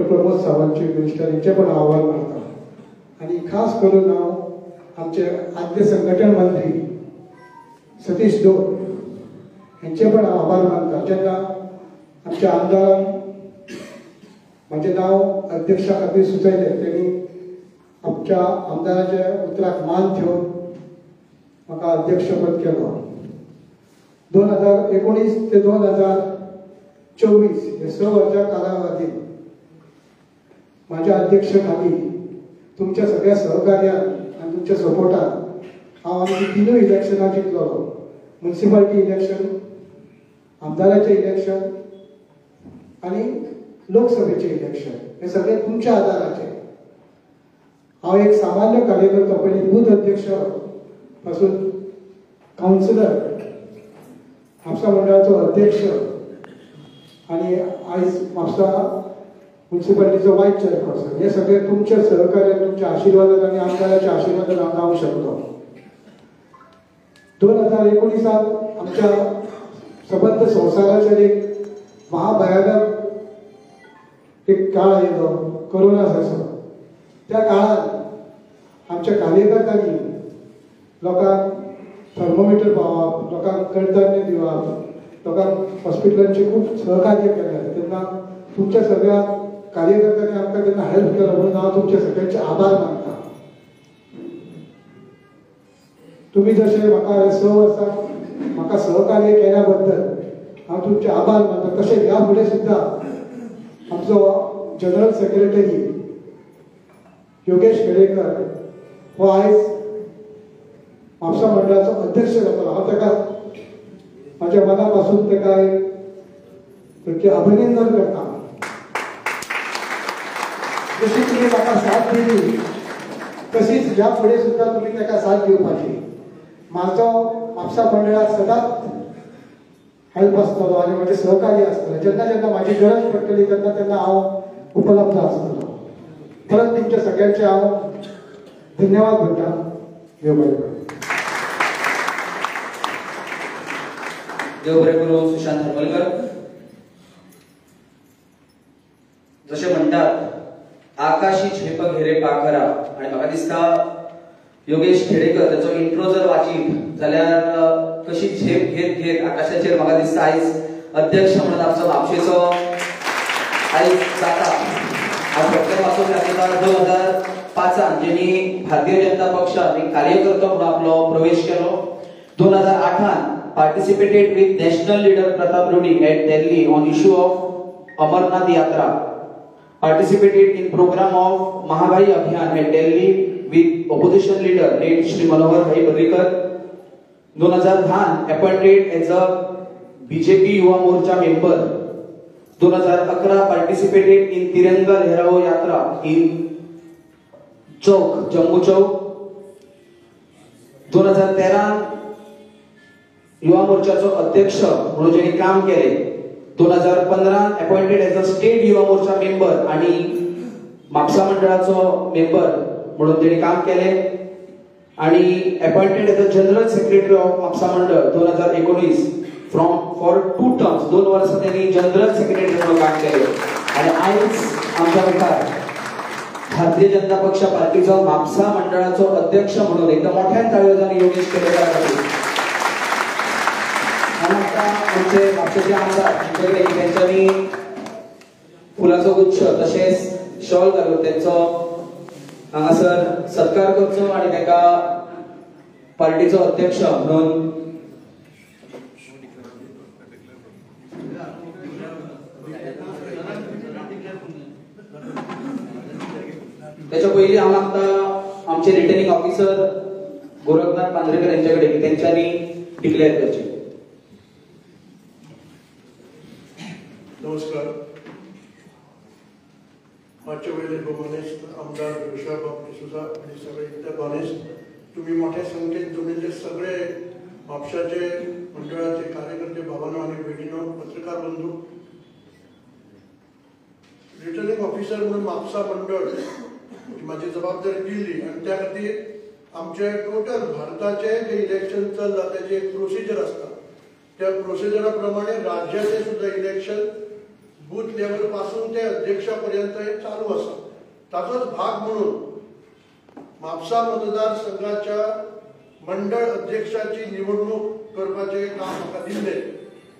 Pramod Sawant chief minister यांचे पण आभार मानता आणि खास करून हांव आमचे आद्य संघटन मंत्री सतीश दोड यांचे पण आभार मानता। जेन्ना आमच्या आमदारान माझे नाव अध्यक्षा खातीर सुचयले त्यांनी आमच्या आमदाराच्या उतराक मान ठेवून म्हाका अध्यक्षपद केलो। 2019 ते 2024 हे 6 वर्षां कालावधीत माझ्या अध्यक्षखाली तुमच्या सगळ्या सहकार्यान आणि तुमच्या सपोर्टान हांव आमची तिनूय इलेक्शनां जिखलो। म्युनिसिपालिटी इलेक्शन, आमदाराचे इलेक्शन आणि लोकसभेचे इलेक्शन हे सगळे तुमच्या आधाराचे। हांव एक सामान्य कार्यकर्तो, पयलीं बूथ अध्यक्ष पासून काउन्सिलर, म्हापसा मंडळाचो अध्यक्ष आणि आयज म्हापसा म्युनिसिपालिटीचो वायस चेअरपर्सन। हे सगळे तुमच्या सहकार्यान, तुमच्या आशीर्वादान आणि आमदाराच्या आशीर्वादान हांव जावंक शकलो। 2019 आमच्या सबंध संवसाराचेर एक महाभयानक एक काळ आयलो, कोरोना जाचो। त्या काळात आमच्या कार्यकर्त्यांनी लोकांक थर्मोमीटर पावप, लोकांक कडधान्य दिवप, लोकांक हॉस्पिटलांचे खूप सहकार्य केलें। तेन्ना तुमच्या सगळ्या कार्यकर्त्यांनी आमकां तेन्ना हेल्प केलो म्हणून हांव तुमचे सगळ्यांचे आभार मानता। तुम्ही जशे म्हाका 6 वर्सां म्हाका सहकार्य केल्या बद्दल हांव तुमचे आभार मानता। तशेंच ह्या फुडें सुद्दां आमचो जनरल सेक्रेटरी योगेश खेडेकर हो आयज म्हापसा मंडळाचो अध्यक्ष जातलो। हांव ताका म्हाज्या मनापासून ताका एक अभिनंदन करता। जशी तुम्ही म्हाका साथ दिली तशीच ह्या फुडें सुद्दां तुमी ताका साथ दिवपाची। म्हाजो म्हापसा मंडळाक सदांच हेल्प आसतलो आनी म्हाजें सहकार्य आसतलें। जेन्ना जेन्ना म्हाजी गरज पडटली तेन्ना तेन्ना हांव उपलब्ध आसतलो। परत तुमच्या सगळ्यांचे हांव धन्यवाद म्हणटा। देव बरें करूं। देव बरें करूं। सुशांत हरमलकर, जशें म्हणटात आकाशी झेप घेरे पाखरा, आणि म्हाका दिसता योगेश खेडेकर त्याचो इंट्रो जर वाचीत जाल्यार कशी झेप घेत घेत आकाशाचेर म्हाका दिसता आयज अध्यक्ष म्हणून आमचो म्हापशेचो आयज जाता। हांव फक्त वाचून दाखयता 2005 जेणी भारतीय जनता पक्षात एक कार्यकर्तो म्हणून आपलो प्रवेश केलो। 2008 participated with national leader Pratap Rudi at Delhi on issue of Amarnath Yatra, participated in program of Mahabhai Abhiyan at Delhi with opposition leader late Shri Manohar Bhai Parrikar. 2010 appointed as a BJP Yuva Morcha member. 2011 participated in Tiranga Lehrao Yatra in Chowk, Jammu Chowk. 2013 युवा मोर्चाचो अध्यक्ष म्हणून जेणे काम केले। 2015 appointed as a state Yuva Morcha member आणि म्हापसा मंडळाचो member म्हणून जेणे काम केले आणि appointed as a general secretary of Mapusa मंडळ 2019 फॉर 2 टर्म्स 2 वर्सां त्यांनी जनरल सेक्रेटरी म्हणून काम केले। आणि आयज आमच्या मुखार भारतीय जनता पक्ष पार्टीचो म्हापसा मंडळाचो अध्यक्ष म्हणून एकदम मोठ्यान ताळयो योगेश खेडेकर खातीर आमचे म्हापशेचे आमदार त्यांच्यानी फुलाचो गुच्छ तशेंच शॉल घालून त्यांचो हांगासर सत्कार करचो आणि ताका पार्टीचो अध्यक्ष म्हणून त्याच्या पयलीं हांव मागता आमचे रिटर्निंग ऑफिसर गोरखनाथ पांद्रेकर यांच्या कडेन त्यांच्यानी डिक्लेअर करचे। नमस्कार। मागच्या वेळेला गोमानेस आमदार विशाल बाप डिसूजा आणि सगळे इतर गोमानेस तुम्ही मोठ्या संख्येन तुमचे सगळे म्हापशाचे मंडळाचे कार्यकर्ते भावांनो आणि भयणींनो, पत्रकार बंधू, रिटर्निंग ऑफिसर म्हणून म्हापसा मंडळ माझी जबाबदारी दिली आणि त्या खातीर आमचे टोटल भारताचे जे इलेक्शन चलता त्याची एक प्रोसिजर असता। त्या प्रोसिजरा प्रमाणे राज्याचे सुद्धा इलेक्शन बूथ लेवल पासून ते अध्यक्षापर्यंत हे चालू आसा. ताचोच भाग म्हणून म्हापसा मतदारसंघाच्या मंडळ अध्यक्षाची निवडणूक करपाचे काम म्हाका दिल्ले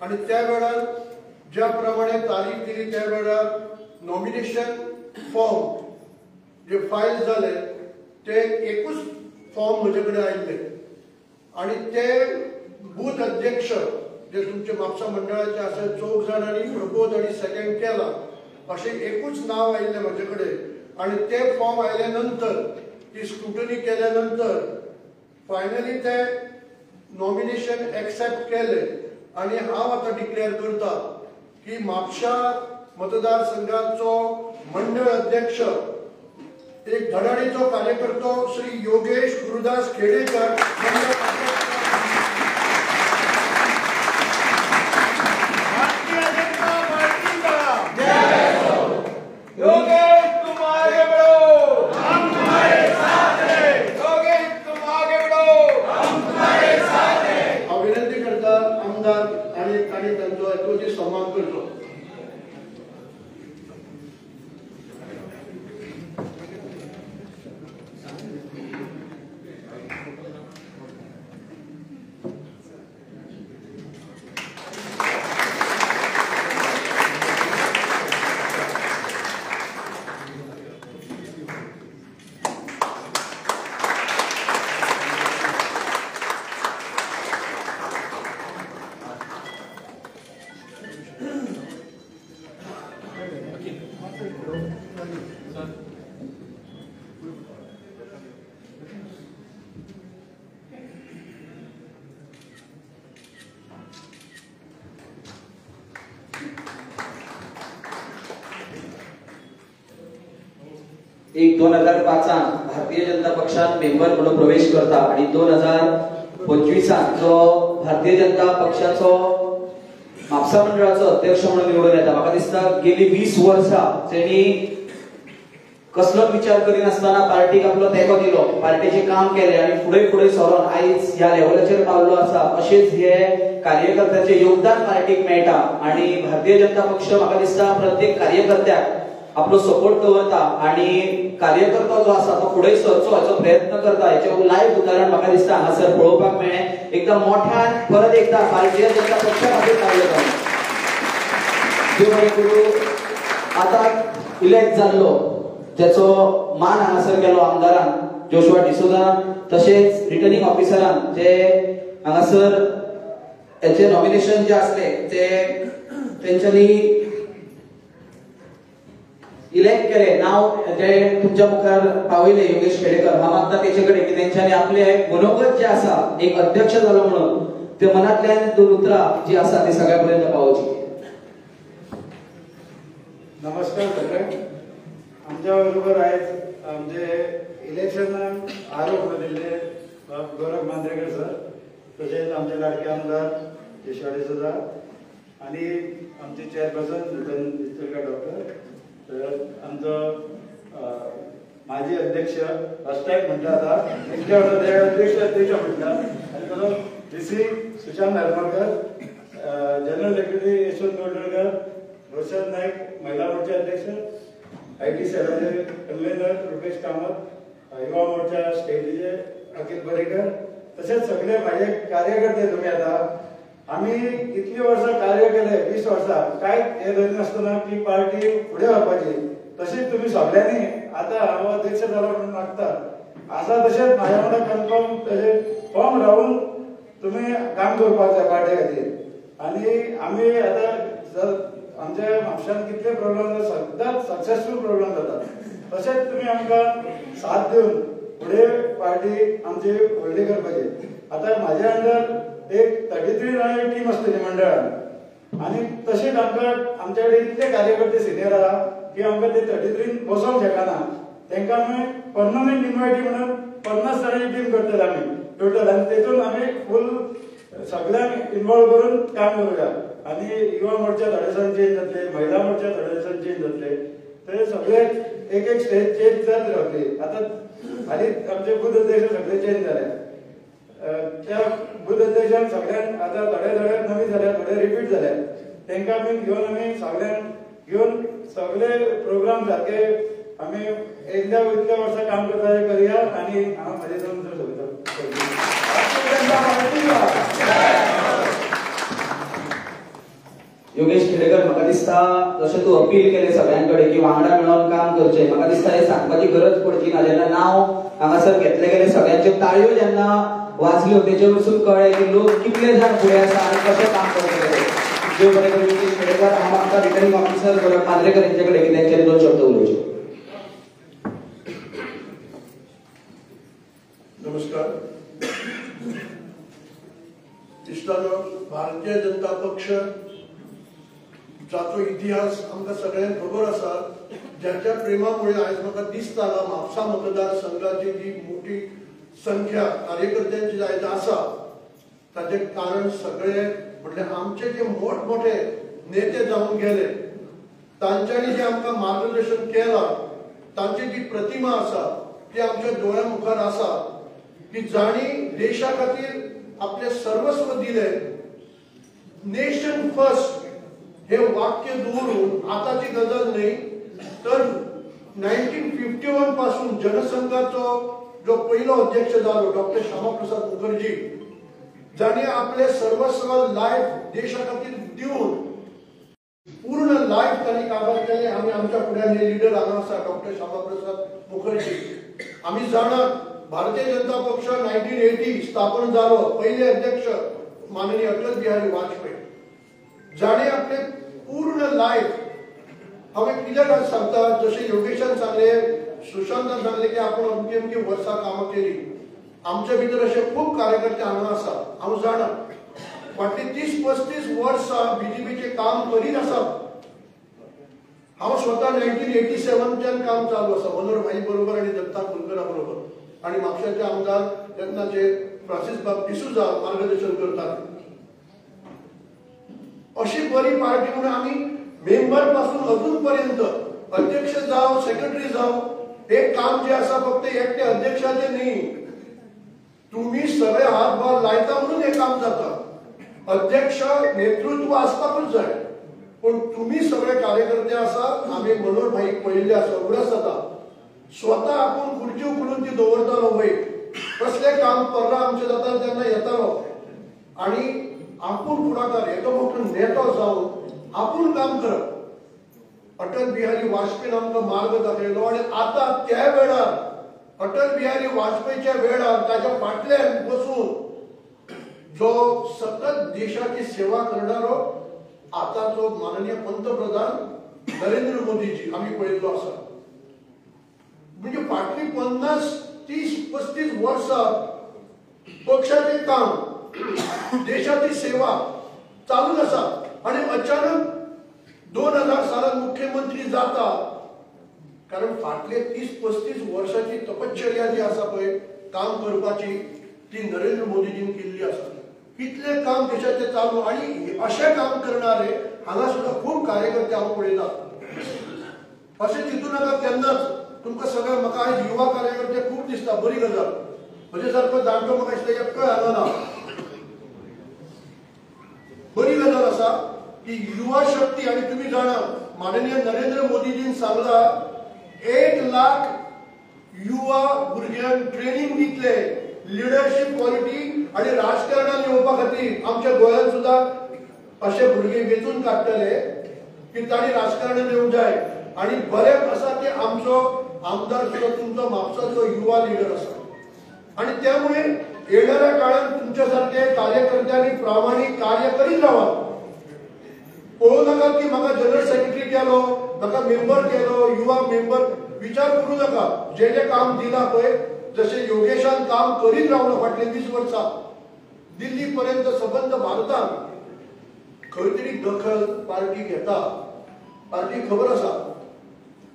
आणि त्या वेळार ज्या प्रमाणे तारीख दिली त्या वेळार नॉमिनेशन फॉर्म जे फायल झाले ते एकूच फॉर्म म्हजे कडेन आयिल्ले आणि ते बूथ अध्यक्ष जे तुमचे म्हापसा मंडळाचे आसा 4 जाणांनी प्रपोज आणि सेकंड केला असे एकूच नाव आयिल्ले म्हजे कडेन आणि ते फॉर्म आयले नंतर ती स्क्रुटनी केल्यानंतर फायनली ते नॉमिनेशन एक्सेप्ट केले आणि हांव आता डिक्लेअर करता की म्हापसा मतदारसंघाचो मंडळ अध्यक्ष एक धडाडीचो कार्यकर्तो श्री योगेश गुरुदास खेडेकर विनंती करता आमदार आणि त्यांचो एकूच सन्मान करतो. एक 2005 भारतीय जनता पक्षात मेंबर म्हणून प्रवेश करता आणि 2025 जो भारतीय जनता पक्षाचो म्हापसा मंडळाचो अध्यक्ष म्हणून निवडून येता. म्हाका दिसता गेली 20 वर्सां तेणी कसलोच विचार करिनासतना पार्टीक आपलो तेंको दिलो, पार्टीचे काम केले आणि फुडें फुडें सरून आयज ह्या लेवलाचेर पावलो आसा. अशेंच हे कार्यकर्त्याचे योगदान पार्टीक मेळटा आणि भारतीय जनता पक्ष म्हाका दिसता प्रत्येक कार्यकर्त्याक आपलो सपोर्ट दवरता आणि कार्यकर्तो जो आसा तो फुडें सरचो हाचो प्रयत्न करता. हेचे लायव्ह उदाहरण म्हाका दिसता हांगासर पळोवपाक मेळ्ळें. एकदम मोठ्यान परत एकदा भारतीय जनता पक्षा खातीर कार्य केलें. देव बरें करूं. आतां इलेक्ट जाल्लो त्याचो मान हांगासर केलो आमदारान जोशुआ डिसोजान तशेंच रिटर्निंग ऑफिसरान जे हांगासर हेचे नॉमिनेशन जे आसले ते तेंच्यांनी इलेक्ट केले. नाव जे तुमच्या मुखार पावयले योगेश खेडेकर. हांव मागता तेचे कडेन की तेंच्यांनी आपले मनोगत जे आसा एक अध्यक्ष जालो म्हणून ते मनांतल्यान दोन उतरां जी आसा ती सगळ्या पर्यंत पावोवची. नमस्कार सगळ्यांक. आमच्या बरोबर आयज आमचे इलेक्शनाक आरोप दिल्ले गौरव मांद्रेकर सर, तशेंच आमचे लाडके आमदार जोशुआ डिसोजा आणि आमचे चेअरपर्सन रतन दिसतलकर डॉक्टर, आमचो माजी अध्यक्ष फर्स्ट टाइम म्हणटा आता एकट्या वांगडा अध्यक्ष म्हणटा आनी तो DC Sushant Narmalkar, general secretary Yashwant Goldkar, Roshan Naik महिला मोर्चा अध्यक्ष, IT सेलाचे कन्व्हेनर रुपेश कामत, युवा मोर्चा स्टेटीचे अखिल बरेकर, तसेच सगळे माझे कार्यकर्ते. तुम्ही आता आम्ही इतली वर्षां कार्य केले 20 वर्सां काय हे धरून नासतना की पार्टी फुडें व्हरपाची. तशीच तुम्ही सगळ्यांनी आता हांव अध्यक्ष जालो म्हणून मागता आसा तशेंच म्हाज्या वांगडा कन्फर्म तशे फॉर्म रावून तुम्ही काम करपाक जाय पार्टी खातीर. आनी आमी आतां आमच्या म्हापशान कितले प्रोग्राम जाता सदांच सक्सेसफूल प्रोग्राम जाता. तशेंच तुम्ही आमकां साथ दिवन फुडें पार्टी आमची व्हडली करपाची. आता म्हाज्या अंडर एक 33 जाणांची टीम आसतली मंडळान आनी तशेंच आमकां आमच्या कडेन इतले कार्यकर्ते सिनियर आहा की आमकां ते 33 बसोवंक शकना. तांकां आमी पर्मनंट इन्वायटी म्हणून 50 जाणांची टीम करतले आमी टोटल आनी तेतून आमी फूल सगळ्यांक इन्वॉल्व करून काम करूया. आनी युवा मोर्चा थोडे दिसान चेंज जातले, महिला मोर्चा थोडे दिसान चेंज जातले, ते सगळे एक एक स्टेज चेंज जात रावतली. आता हालींच आमचे बूथ अध्यक्ष सगळे चेंज जाले. त्या बूथ अध्यक्षांक सगळ्यांक आता थोडे नवीन जाले, थोडे रिपीट जाले. तांकां आमी घेवन आमी सगळ्यांक घेऊन सगळे प्रोग्राम सारखे आम्ही एकदा इतक्या वर्ष काम करता करूया आणि माझे योगेश खेडेकर, म्हाका दिसता जशें तूं अपील केलें सगळ्यांकडे की वांगडा मेळोन काम करचें, म्हाका दिसता हे सांगपाची गरज पडची ना. जेन्ना नांव हांगासर घेतले गेले सगळ्यांच्यो ताळयो जेन्ना वाजल्यो तेचे वरसून कळ्ळें की लोक कितले जाण फुडें आसा आनी कशें काम करतले. देव बरें करूं. योगेश खेडेकर, हांव आमकां रिटर्निंग ऑफिसर गोरख मांद्रेकर यांचे कडेन कितेंचे 2 शब्द उलोवचे. नमस्कार. इश्टानो, भारतीय जनता पक्ष जाचो इतिहास आमकां सगळ्यांक खबर आसा, ज्याच्या प्रेमामुळे आयज म्हाका दिसता म्हापसा मतदारसंघाची जी मोठी संख्या कार्यकर्त्यांची आयज आसा ताचे कारण सगळे म्हटल्यार आमचे जे मोठमोठे नेते जावन गेले तांच्यांनी जे आमकां मार्गदर्शन केलां, तांची जी प्रतिमा आसा ती आमच्या दोळ्या मुखार आसा की जाणी देशा खातीर आपले सर्वस्व दिले. नेशन फर्स्ट हे वाक्य दवरून आताची गजाल नाही तर 1951 पासून जनसंघाचो जो पहिलो अध्यक्ष जालो डॉक्टर श्यामाप्रसाद मुखर्जी, जाणे आपले सर्वस्व लायफ देशा खातीर दिवन पूर्ण लायफ त्यांनी काबार केले. आम्ही आमच्या फुड्यान हे लिडर हांगा आसा डॉक्टर श्यामाप्रसाद मुखर्जी. आम्ही जाणात भारतीय जनता पक्ष 1980 स्थापन जालो. पहिले अध्यक्ष माननीय अटल बिहारी वाजपेयी, जाणे आपले पूर्ण लायफ हांवें कित्याक सांगता, जशें योगेशान सांगले, सुशांतान सांगले की आपण अमकी अमकी वर्सां कामां केली. आमच्या भितर असे खूब कार्यकर्ते हांगा आसा. हांव जाणा फाटली 30-35 वर्सां बीजेपीचे काम करीत आसा. हांव स्वता 1987च्यान काम चालू आसा मनोहर भाई बरोबर आनी दत्ता कुलकर्णी बरोबर, आणि म्हापशाचे आमदार तेन्नाचे फ्रांसीस बाब डिसूजा मार्गदर्शन करतात. अशी बरी पार्टी म्हणून आम्ही मेंबर पासून अजून पर्यंत अध्यक्ष जाव सेक्रेटरी जाव हे काम जे आसा फक्त एकटे अध्यक्षाचे न्ही, तुम्ही सगळे हातभार लायता म्हणून हे काम जाता. अध्यक्ष नेतृत्व आसपाकूच जाय, पण तुम्ही सगळे कार्यकर्ते आसा. आम्ही मनोहर भाई पळयल्ले आसा, उगडास जाता स्वतः आपण खुर्ची उखलून ती दवरतालो. वय कसले काम परला आमचे जाता तेन्ना येतालो आणि आपण फुडाकार येतो मोठो नेतो जावन आपण काम करप. अटल बिहारी वाजपेयीन आमकां मार्ग दाखयलो आणि आता त्या वेळार अटल बिहारी वाजपेयीच्या वेळार ताच्या फाटल्यान बसून जो सतत देशाची सेवा करणारो आताचो माननीय पंतप्रधान नरेंद्र मोदीजी आम्ही पळयल्लो आसा. म्हणजे फाटली 50-30-35 वर्सां पक्षाचे काम देशाची सेवा चालूच आसा आणि अचानक 2000 सालात मुख्यमंत्री जाता. कारण फाटले 30-35 वर्षाची तपश्चर्या जी आसा पळय काम करपाची ती नरेंद्र मोदीजीन केल्ली आसा. कितले काम देशाचे चालू आणि असे काम करणारे हांगा सुद्धा खूप कार्यकर्ते हांव पळयतात. अशें चिंतू नाका केन्नाच. तुमकां सगळ्यांक म्हाका आयज युवा कार्यकर्ते खूब दिसता, बरी गजाल. म्हजे सारको जाणटो म्हाका दिसता एकय हांगा ना. बरी गजाल आसा की युवा शक्ती. आणि तुम्ही जाणा माननीय नरेंद्र मोदीजीन सांगला 1 लाख युवा भुरग्यांक ट्रेनिंग दितले लिडरशिप क्वालिटी आणि राजकारणात येवपा खातीर. आमच्या गोंयांत सुद्धा असे भुरगे वेचून काडटले की तांणी राजकारणात येवंक जाय. आणि बरें आसा की आमचो आमदार सुद्धा तुमचो म्हापसाचो युवा लिडर आसा. आणि त्यामुळे येणाऱ्या काळात तुमच्यासारखे कार्यकर्त्यांनी प्रामाणिक कार्य करीत राहा. पळोवं नाका की म्हाका जनरल सेक्रेटरी केलो, म्हाका मेंबर केलो, युवा मेंबर, विचार करू नका. जे जे काम दिला पळय, जसे योगेशान काम करीत रावलो फाटली 20 वर्सां दिल्ली पर्यंत सबंद भारतांत खंय तरी दखल पार्टी घेता, पार्टी खबर आसा.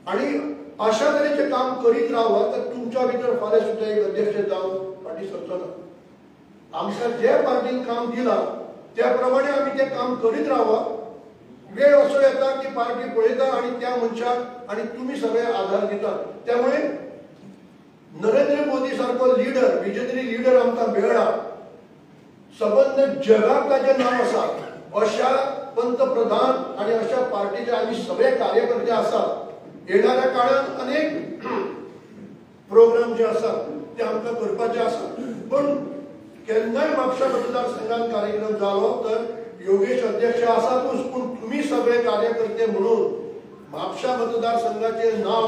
आणि अशा तरेचे काम करीत रावा तर तुमच्या भितर फाल्यां सुद्धा एक अध्यक्ष जावन पार्टी सरचो ना. आमकां जे पार्टीन काम दिला त्या प्रमाणे आम्ही ते काम करीत रावा. वेळ असो येता की पार्टी पळयता आणि त्या मनशाक आणि तुम्ही सगळे आधार दिता. त्यामुळे नरेंद्र मोदी सारको लीडर, विजनरी लीडर आमकां मेळ्ळा. सबंद जगाक ताचें नांव आसा. अशा पंतप्रधान आणि अशा पार्टीचे आम्ही सगळे कार्यकर्ते आसात येणाऱ्या काळात अनेक प्रोग्राम जे असतात ते आमकां करपाचे आसात पण केन्नाय म्हापशा मतदारसंघात कार्यक्रम जालो तर योगेश अध्यक्ष आसातूच पण तुम्ही सगळे कार्यकर्ते म्हणून म्हापशा मतदारसंघाचे नाव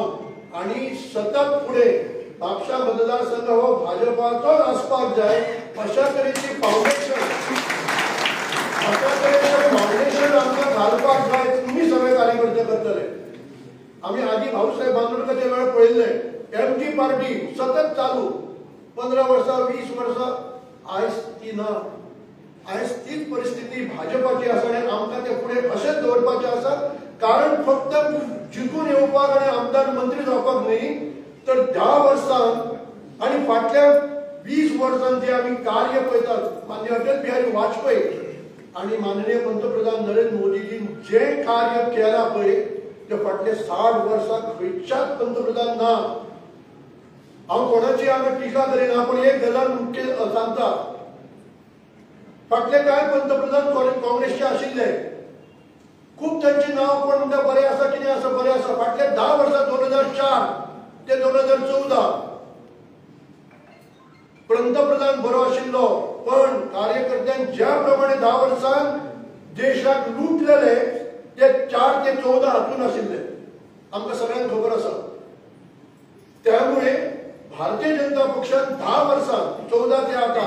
आणि सतत पुढे म्हापशा मतदारसंघ हो भाजपाचोच आसपाक जाय अशा तरेची फाउंडेशन आमकां घालपाक जाय तुम्ही सगळे कार्यकर्ते करतले आम्ही आधी भाऊसाहेब बांदोडकरचे वेळ पळयल्ले एमटी पार्टी सतत चालू 15 वर्सां 20 वर्सां आयज ती ना आयज तीच परिस्थिती भाजपाची आसा आनी आमकां ते फुडें अशेंच दवरपाचें आसा कारण फक्त जिखून येवपाक आनी आमदार मंत्री जावपाक न्ही तर 10 वर्सां आनी फाटल्या 20 वर्सां जे आमी कार्य पळयतात माननीय अटल बिहारी वाजपेयी आणि माननीय पंतप्रधान नरेंद्र मोदीजीन जे कार्य केला पळय ते फाटले 60 वर्सां खंयच्याच पंतप्रधान ना हांव कोणाची हांगा टिका करिना पण एक गजाल मुख्य सांगता फाटले कांय पंतप्रधान काँग्रेसचे आशिल्ले खूब तांचे नांव कोण म्हणटा बरें आसा कितें आसा बरें आसा फाटले 10 वर्सां 2004 ते 2014 पंतप्रधान बरो आशिल्लो पण कार्यकर्त्यांनी ज्या प्रमाणे 10 वर्सांत देशाक लुटलेले ते 4 ते 14 हातून आशिल्ले आमकां सगळ्यांक खबर आसा त्यामुळे भारतीय जनता पक्षान 10 वर्सांत 14 ते आता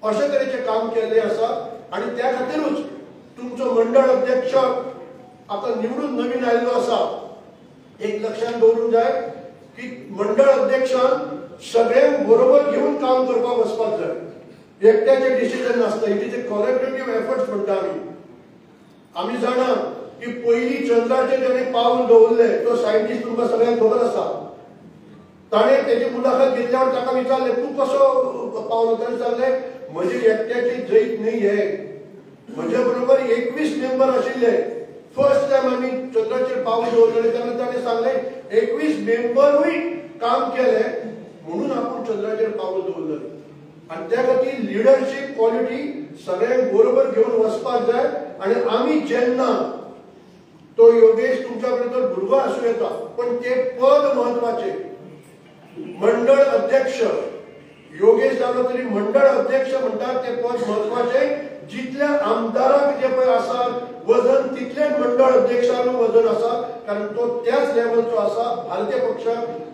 अशे तरेचे काम केल्ले आसा आणि त्या खातीरूच तुमचो मंडळ अध्यक्ष आता निवडून नवीन आयिल्लो आसा एक लक्षात दवरूंक जाय की मंडळ अध्यक्षान सगळ्यांक बरोबर घेऊन काम करपाक वचपाक जाय एकट्याचे डिसिजन नासता इट इज ए कॉलेक्टिव्ह एफर्ट्स म्हणटा आमी जाणा की पयलीं चंद्राचेर जेणे पावल दवरले तो सायंटिस्ट तुमकां सगळ्यांक खबर आसा ताणें तेजी मुलाखत घेतल्यावर ताका विचारले तूं कसो पावलो ताणें सांगले म्हजी एकट्याची जैत न्ही हे म्हजे बरोबर 21 मेंबर आशिल्ले फर्स्ट टाइम आमी चंद्राचेर पावल दवरले तेन्ना ताणें सांगले 21 मेंबरूय काम केले म्हणून आपण चंद्राचेर पावल दवरले आणि त्या खातीर लिडरशीप क्वालिटी सगळ्यांक बरोबर घेऊन वचपाक जाय आणि आमी जेन्ना तो योगेश तुमच्या बरोबर भुरगो आसूं येता पण ते पद महत्वाचे मंडळ अध्यक्ष योगेश जालो तरी मंडळ अध्यक्ष म्हणतात ते पद महत्वाचे जितल्या आमदाराक जे पळय आसा वजन तितलेच मंडळ अध्यक्षाचो वजन आसा कारण तो त्याच लेवलचो आसा भारतीय पक्ष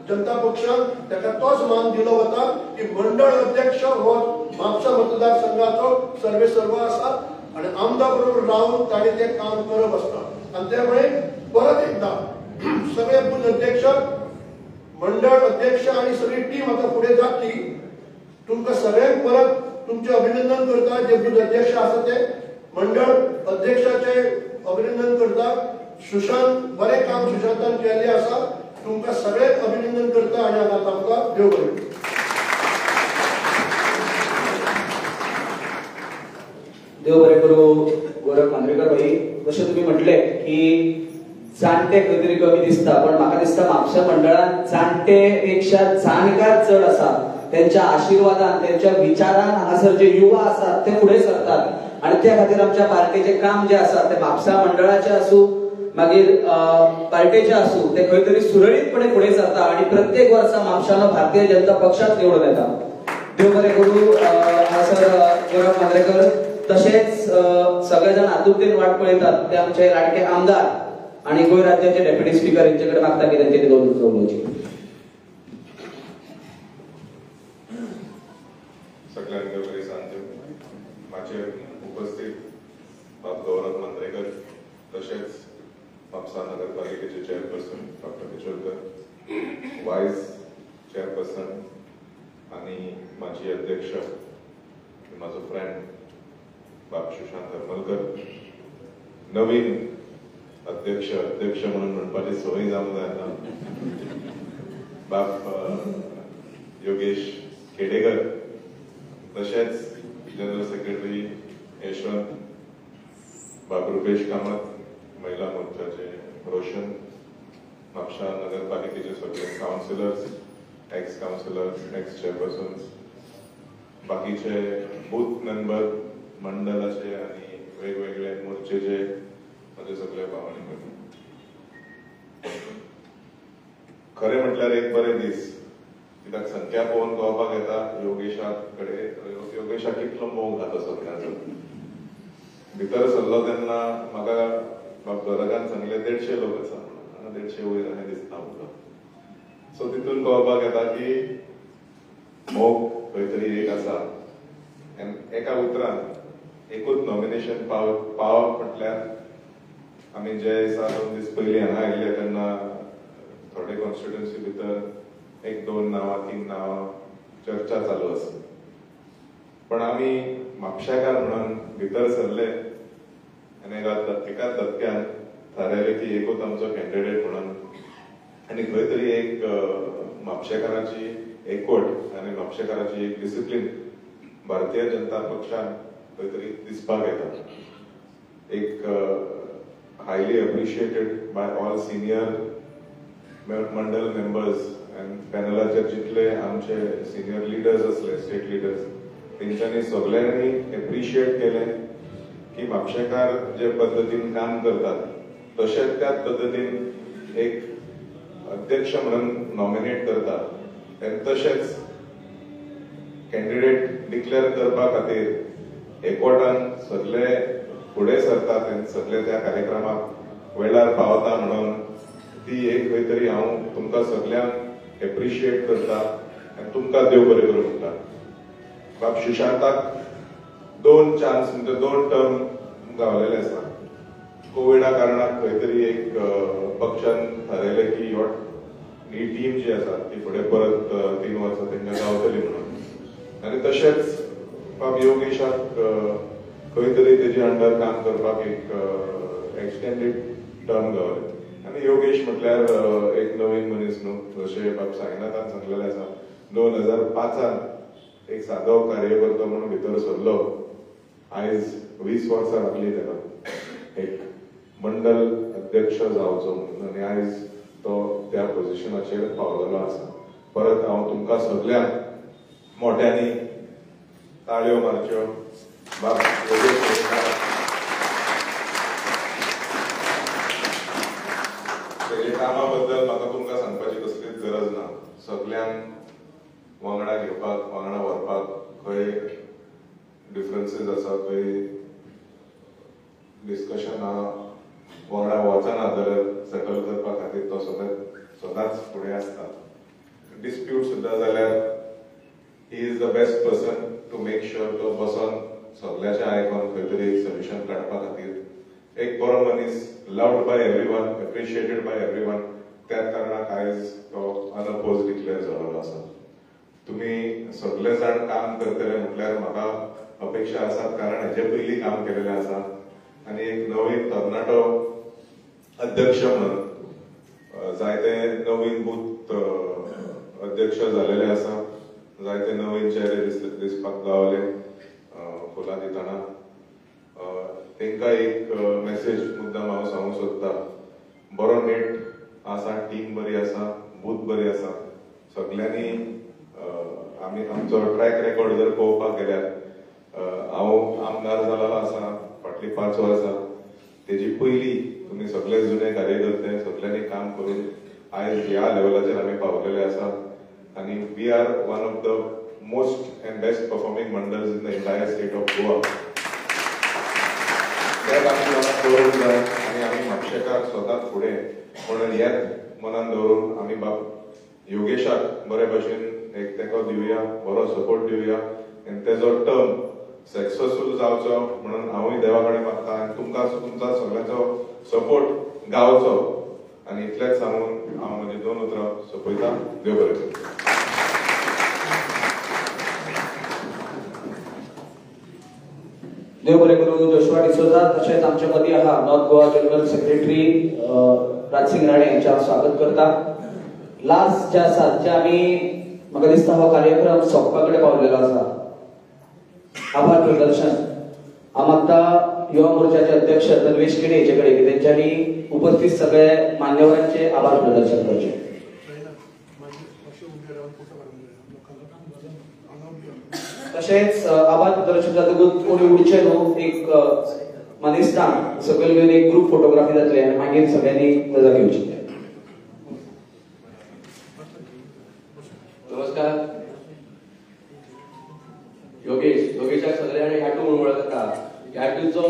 जनता पक्षान ताका तोच मान दिलो वता की मंडळ अध्यक्ष हो म्हापसा मतदारसंघाचो सर्वे सर्व आसा आणि आमदार बरोबर रावन ताणें तें काम करप आसता आणि त्यामुळे परत एकदा सगळे बूथ अध्यक्ष मंडळ अध्यक्ष आणि सगळी टीम आता पुढे जातली तुमकां सगळ्यांक परत तुमचे अभिनंदन करता जे बूथ अध्यक्ष आसा ते मंडळ अध्यक्षाचे अभिनंदन करता सुशांत बरें काम सुशांतान केल्लें आसा तुमकां सगळ्यांक अभिनंदन करता आनी आतां आमकां देव बरें देव बरें करूं गोरख मांद्रेकर भाई जशें तुमी म्हटले की जाणटे खंय तरी कमी दिसता पण म्हाका दिसता म्हापशा मंडळात जाणटे पेक्षा जाणकार चड आसा त्यांच्या आशीर्वादान त्यांच्या विचारान हांगासर जे युवा आसात ते फुडें सरतात आणि त्या खातीर आमच्या पार्टीचे काम जे आसा ते म्हापसा मंडळाचे आसूं मागीर पार्टीचे आसूं ते खंय तरी सुरळीतपणे फुडें सरता आणि प्रत्येक वर्सा म्हापशानो भारतीय जनता पक्षात निवडून येता देव बरें करूं हांगासर गोरख मांद्रेकर तशेंच सगळे जाण आतुरतेन वाट पळयतात ते आमचे लाडके आमदार आणि गोंय राज्याचे डेप्युटी स्पीकर यांच्याकडे मागता की त्यांचे दोन उलोवची सगळ्यांना बरी सांजे माझे उपस्थित बाब गौरव मांद्रेकर तसेच म्हापसा नगरपालिकेचे चेअरपर्सन डॉक्टर किशोरकर वाईस चेअरपर्सन आणि माजी अध्यक्ष माझो फ्रेंड बाब सुशांत हरमलकर नवीन अध्यक्ष म्हणून म्हणपाची सवय जावंक जायना बाब योगेश खेडेकर तशेंच जनरल सेक्रेटरी यशवंत बाब रुपेश कामत महिला मोर्चाचे रोशन म्हापसा नगरपालिकेचे सगळे काउन्सिलर्स एक्स चेअरपर्सन्स बाकीचे बूथ मेंबर मंडळाचे आणि वेगवेगळे मोर्चेचे माझे सगळे भावनी भगिनी. खरे म्हटल्यार एक बरे दीस, कित्याक संख्या पळोवन कळपाक येता योगेशाक कितलो मोग घातो सगळ्यांचो. भितर सरलो तेन्ना म्हाका बाबगोरकान सांगले 150 लोक आसा, 150 वयर आनी दिसता म्हाका. सो तितून कळपाक येता की मोग खंय तरी एक आसा. एका उतरान एकूच नॉमिनेशन पावप म्हटल्यार आमी जे दिसा 2 दीस पयलीं हांगा आयिल्ले तेन्ना थोडे कॉन्स्टिट्युएन्सी भितर 1-2 नांवां 3 नांवां चर्चा चालू आसा. पण आमी म्हापशेकार म्हणून भितर सरले आनी एकाच धक्क्यान थारायलें की एकूच आमचो कॅन्डिडेट म्हणून. आनी खंय तरी एक म्हापशेकाराची एकवट आनी म्हापशेकाराची एक डिसिप्लीन भारतीय जनता पक्षान खंय तरी दिसपाक येता. एक highly appreciated by all senior Mandal members आनी पॅनलाचे जितले आमचे सिनियर लिडर्स असले, स्टेट लिडर्स, तेंच्यांनी सगळ्यांनी एप्रिशिएट केलें की म्हापशेकार जे पद्दतीन काम करतात तशेंच त्याच पद्दतीन एक अध्यक्ष म्हणून नॉमिनेट करतात आनी तशेंच कॅन्डिडेट डिक्लेअर करपा खातीर एकवटान सगळे फुडें सरतात आनी सगळे त्या कार्यक्रमाक वेळार पावता म्हणून ती एक खंय तरी हांव तुमकां सगळ्यांक एप्रिशिएट करता आनी तुमकां देव बरें करूं म्हणटा. बाब सुशांताक 2 चान्स म्हणजे 2 टर्म गावलेले आसा. कोविडा कारणाक खंय तरी एक पक्षान थारायलें की ही टीम जी आसा ती फुडें परत 3 वर्सां तेंकां गावतली म्हणून. आनी तशेंच बाब योगेशाक खंय तरी तेजे अंडर काम करपाक एक एक्सटेंडेड टर्म गावलें. आनी योगेश म्हटल्यार एक नवीन मनीस न्हू, जशें बाब साईनाथान सांगलेलें आसा. 2005 एक सादो कार्यकर्तो म्हणून भितर सरलो. आयज 20 वर्सां लागली ताका एक मंडल अध्यक्ष जावचो म्हणून आनी आयज तो त्या पोझिशनाचेर पावलेलो आसा. परत हांव तुमकां सगळ्यांक मोठ्यांनी ताळयो मारच्यो. बाब तेजे कामा बद्दल म्हाका तुमकां सांगपाची कसलीच गरज ना. सगळ्यांक वांगडा घेवपाक, वांगडा व्हरपाक, खंय डिफरन्सीस आसा, खंय डिस्कशन आहा, वांगडा वचना जाल्यार सेटल करपा खातीर तो सदांच फुडें आसता. डिस्प्यूट सुद्दां जाल्यार he is the best person to make sure तो बसून सगळ्याचे आयकून खंय तरी एक सोल्युशन काडपा खातीर एक बरो मनीस, loved by everyone, appreciated by everyone. त्याच कारणाक आयज तो अनअपोज डिक्लेअर जाल्लो आसा. तुमी सगळे जाण काम करतले म्हटल्यार म्हाका अपेक्षा आसात, कारण हेजे पयलीं काम केलेलें आसा. आनी एक नवीन तरणाटो अध्यक्ष म्हणून जायते नवीन बूथ अध्यक्ष जालेले आसा. जायते नवीन चेहरे दिसपाक गावले फुलां दितना. तेंकां एक मेसेज मुद्दाम हांव सांगूंक सोदतां. बरो नेट आसा, टीम बरी आसा, बूथ बरी आसा. सगळ्यांनी आमी आमचो ट्रॅक रेकॉर्ड जर पळोवपाक गेल्यार हांव आमदार जाल्लो आसा फाटलीं 5 वर्सां. तेजी पयलीं तुमी सगळे जुने कार्यकर्ते सगळ्यांनी काम करून आयज ह्या लेवलाचेर आमी पावलेले आसा. आनी we are one of the most and best performing मंडल्स in the entire state of Goa. त्यात आमी मनात दवरूंक जाय आनी आमी म्हापशेकार स्वताच फुडें म्हणून हेच मनान दवरून आमी बाब योगेशाक बरे भशेन एक तेंको दिवया, बरो सपोर्ट दिवया आनी तेजो टर्म सक्सेसफूल जावचो म्हणून हांवूय देवा कडेन मागता आनी तुमकां तुमचा सगळ्यांचो सपोर्ट गावचो. आनी इतलेंच सांगून हांव म्हजी 2 उतरां सोंपयतां. देव बरें करूं. देव बरें करूं. जोशुआ डिसोजा तशेंच आमच्या मदीं आहा north Goa general secretary Rajsingh Rane यांच्या स्वागत करता. लास्ट जे आसा जे आमी म्हाका दिसता हो कार्यक्रम सोंपपा कडेन पावलेलो आसा. आभार प्रदर्शन हांव मागता युवा मोर्चाचे अध्यक्ष तन्वेश केडे हेचे कडेन की तेंच्यांनी उपस्थित सगळे मान्यवरांचे आभार प्रदर्शन करचें. तशेंच आभार प्रदर्शन जातकूच कोणी उडचे न्हू. एक म्हाका दिसता सकयल घेवन एक ग्रुप फोटोग्राफी जातली आनी मागीर सगळ्यांनी मजा घेवची. नमस्कार. योगेशाक सगळ्यांनी याटू म्हणून वळखता. याटूचो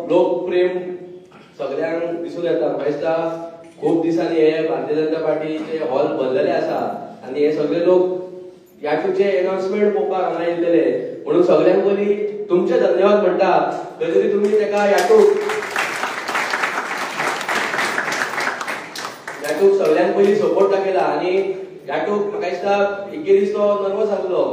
लोकप्रेम सगळ्यांक दिसून येता. म्हाका दिसता खूब दिसांनी हे भारतीय जनता पार्टीचे हॉल भरलेले आसा आनी हे सगळे लोक याटूचे अनाउन्समेंट पळोवपाक हांगा येतले म्हणून सगळ्यांक पयलीं तुमचे धन्यवाद म्हणटा. खंय तरी तुमी तेका याटूक सगळ्यांक पयलीं सपोर्ट दाखयला आनी याटूक म्हाका दिसता एके दीस तो नर्वस आसलो.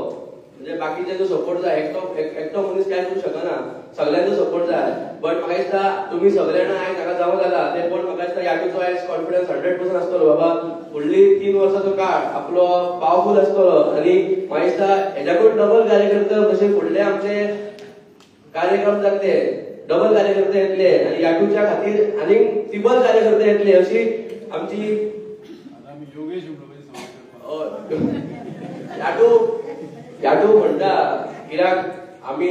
म्हणजे बाकीच्यांचो सपोर्ट जाय, एकटो मनीस काय करूं शकना, सगळ्यांचो सपोर्ट जाय. बट म्हाका दिसता तुमी सगळे जाणां आयज हाका जावं जाला ते पण म्हाका दिसता याटूचो आयज कॉन्फिडन्स 100% आसतलो. बाबा फुडली 3 वर्सांचो काळ आपलो पावरफुल आसतलो आनी म्हाका दिसता हेज्याकून डबल कार्यकर्ते जशे फुडले आमचे कार्यक्रम जातले, डबल कार्यकर्ते येतले आनी याटूच्या खातीर आनीक तिबल कार्यकर्ते येतले अशी आमची याटू म्हणटा. कित्याक आमी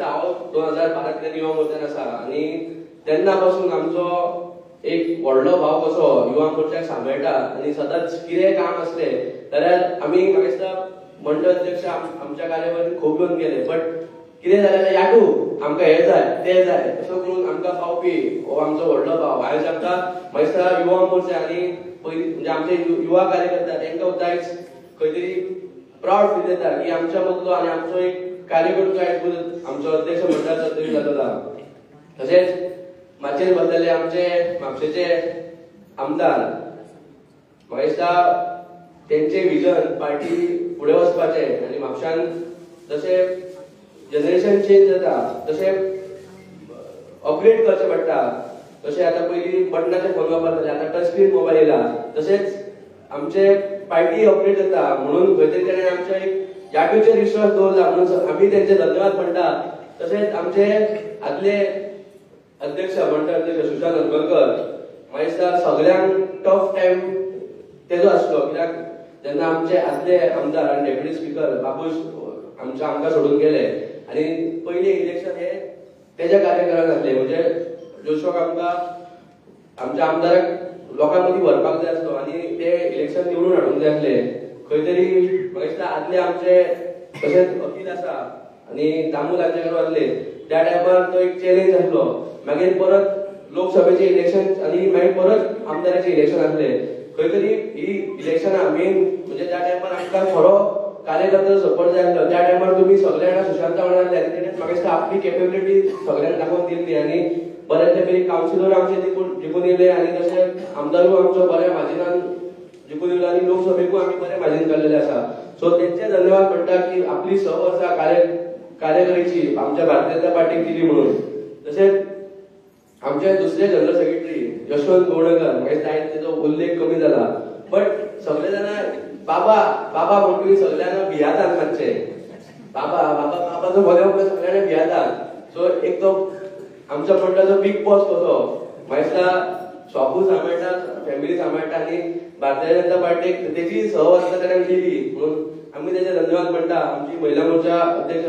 हांव 2012 युवा मोर्चान आसा आनी तेन्ना पासून आमचो एक व्हडलो भाव कसो युवा मोर्चाक सांबाळटा आनी सदांच कितेंय काम असले जाल्यार आमी म्हाका दिसता मंडळ अध्यक्ष आमच्या कार्यावळीन खूब येवन गेले. बट कितें जालें याटू आमकां हे जाय ते जाय असो करून आमकां पावपी हो आमचो व्हडलो भाव. आयज आमकां म्हाका दिसता युवा मोर्चा आनी पयलीं म्हणजे आमचे युवा कार्यकर्ता तांकां सुद्दां आयज खंय तरी प्राउड फील जाता की आमच्या मदलो आनी आमचो एक कार्यकर्तो आयज आमचो अध्यक्ष मंडळाचो तरी जातलो. तशेंच माचयेर बसलेले आमचे म्हापशेचे आमदार म्हाका दिसता तेंचे विजन पार्टी फुडें वचपाचे आनी म्हापशान जशें जनरेशन चेंज जाता तशें अपग्रेड करचें पडटा. तशें आतां पयलीं बटनाचे फोन वापरताले, आतां टच स्क्रीन मोबायल येयला. तशेंच आमचे पार्टी अपग्रेड जाता म्हणून खंय तरी तेणें आमच्या एक याटूचेर विश्वास दवरला म्हणून आमी तेंचे धन्यवाद म्हणटा. तशेंच आमचे आदले अध्यक्ष मंडळ अध्यक्ष सुशांत हनगलकर म्हाका दिसता सगळ्यांक टफ टायम तेजो आसलो. कित्याक जेन्ना आमचे आदले आमदार आनी डेप्युटी स्पीकर बाबूश आमकां सोडून गेले आनी पयलें इलेक्शन हे तेज्या कार्यकाळान जातलें. म्हणजे जोशोक आमकां आमच्या आमदाराक लोकां मदीं व्हरपाक जाय आसलो आनी ते इलेक्शन निवडून हाडूंक जाय आसले. खंय तरी म्हाका दिसता आदले आमचे तशेंच अकील आसा आनी दामू लांजेकर आसले त्या टायमार तो एक चॅलेंज आसलो. मागीर परत लोकसभेचे इलेक्शन आनी मागीर परत आमदाराचे इलेक्शन आसले. खंय तरी ही इलेक्शनां मेन म्हणजे त्या टायमार आमकां खरो कार्यकर्त्याचो सपोर्ट जाय आसलो. त्या टायमार तुमी सगळे जाणां सुशांत वांगडा आसले आनी तेणें म्हाका दिसता आपली कॅपेबिलिटी सगळ्यांक दाखोवन दिल्ली आनी बऱ्यातले पयली कावन्सिलर आमचे जिखून येयले आनी तशें आमदारूय आमचो बऱ्या मार्जिनान जिखून येयलो आनी लोकसभेकूय आमी बरें मार्जिन काडलेलें आसा. सो तेंचे धन्यवाद म्हणटा की आपली 6 वर्सां कार्यकरीची आमच्या भारतीय जनता पार्टीक दिली म्हणून. तशेंच आमचे दुसरे जनरल सेक्रेटरी यशवंत गौडकर म्हाका दिसता तेजो उल्लेख कमी जाला. बट सगळे जाणां बाबा बाबा म्हणटकीर सगळ्यांना भियातात मातशे. बाबाचो बोले सगळ्यांना भियातात. सो एक तो आमच्या मंडळाचो बिग बॉस कसो म्हाका दिसता शॉपू सांबाळटा, फॅमिली सांबाळटा आनी भारतीय जनता पार्टीक तेजी 6 वर्सां तेणें दिली म्हणून आमी तेजे धन्यवाद म्हणटा. आमची महिला मोर्चा अध्यक्ष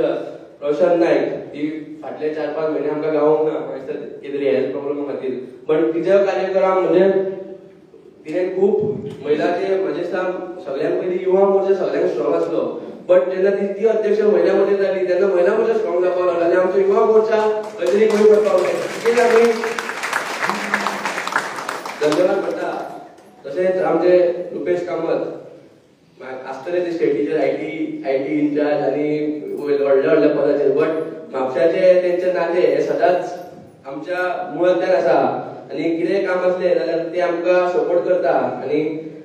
रोशन नायक ती फाटले 4-5 म्हयने आमकां गावोंक ना म्हाका दिसता कितें हेल्थ प्रॉब्लेम खातीर. पण तिच्या कार्यक्रम म्हणजे तिणें खूब महिलाचे म्हाका दिसता सगळ्यांत पयलीं युवा मोर्चा सगळ्यांक स्ट्रॉंग आसलो. बट जेन्ना ती अध्यक्ष महिला मोर्चा जाली तेन्ना महिला मोर्चा स्ट्रॉंग जावपाक लागलो आनी आमचो युवा मोर्चा खंय तरी कमी पडपाक लागलो. आमी धन्यवाद म्हणटा. तशेंच आमचे रुपेश कामत आसतले ते स्टेटीचेर आयटी इन्चार्ज आनी व्हडल्या पदाचेर. बट म्हापशाचे तेंचे नाते हे सदांच आमच्या मुळांतल्यान आसा आनी कितेंय काम असलें जाल्यार ते आमकां सपोर्ट करता आनी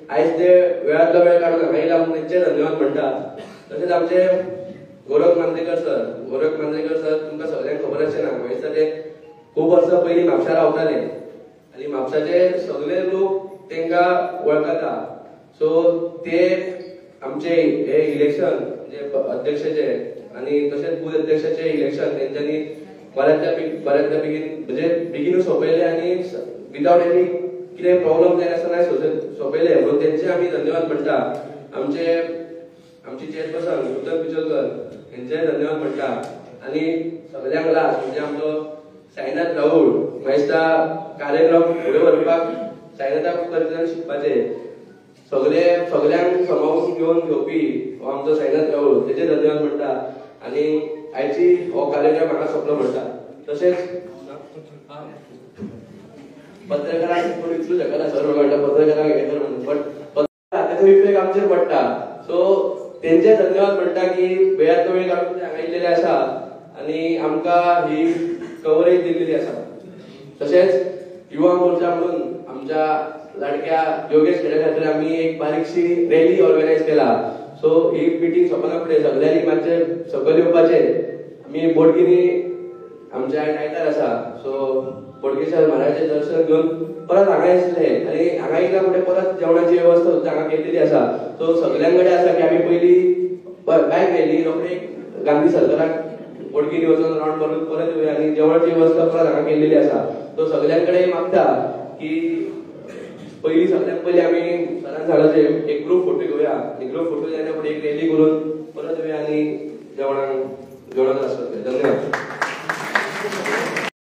आयज ते वेळांतलो वेळ काडून हांगा येयला म्हणून तेंचे धन्यवाद म्हणटा. तशेंच आमचे गोरख मांद्रेकर सर तुमकां सगळ्यांक खबर आसचें ना. म्हाका दिसता ते खूब वर्सां पयलीं म्हापशा रावताले आनी म्हापशाचे सगळे लोक तांकां वळखता. सो ते आमचे हे इलेक्शन म्हणजे अध्यक्षाचे आनी तशेंच बूथ अध्यक्षाचे इलेक्शन तेंच्यांनी बऱ्यातल्या बेगीन म्हणजे बेगीनूच सोंपयले आनी विदाउट एनी कितें प्रॉब्लम जायनासतना सोंपयले म्हणून तेंचे आमी धन्यवाद म्हणटा. आमची चेअरपर्सन नूतन पिचोलकर हेंचेय धन्यवाद म्हणटा. आनी सगळ्यांक लास्ट म्हणजे आमचो साईनाथ राहुल माहिस्ता कार्यक्रम फुडें व्हरपाक साईनाथाक तरेतरेन शिकपाचे सगळ्यांक समावून घेवपी हो आमचो साईनाथ राहुल तेजे धन्यवाद म्हणटा आनी आयची हो कार्यक्रम म्हाका सोंपलो म्हणटा तशेंच पत्रकारांक कोण विचारूं शकना सर म्हणटा पत्रकारांक हे कर म्हणून बट ताचो इफेक्ट आमचेर पडटा सो तेंचे धन्यवाद म्हणटा की वेळात वेळ काडून हांगा येयलेले आसा आनी आमकां ही कवरेज दिल्लेली आसा तशेंच युवा मोर्चा म्हणून आमच्या लाडक्या योगेश खेडे खातीर आमी एक बारीकशी रॅली ऑर्गनायज केला सो ही मिटींग सोंपना फुडें सगळ्यांनी मातशे सकयल येवपाचे आमी बोडगिनी आमच्या नायटार आसा सो बोडगेश्वर महाराजाचें दर्शन घेवन परत हांगा येतले आनी हांगा येयल्या फुडें परत जेवणाची वेवस्था सुद्दां हांगा केल्लेली आसा सो सगळ्यां कडेन आसा की आमी पयलीं बायक व्हेली रोखडे गांधी सर्कलाक बोडगिनी वचून रावंड मारून परत येवया आनी जेवणाची वेवस्था परत हांगा केल्लेली आसा सो सगळ्यां कडेन मागता की पयलीं सगळ्यांत पयलीं आमी सरान सांगलें एक ग्रूप फोटो घेवया एक ग्रूप फोटो जायना फुडें एक रॅली करून परत येवया आनी जेवणाक आसतलें धन्यवाद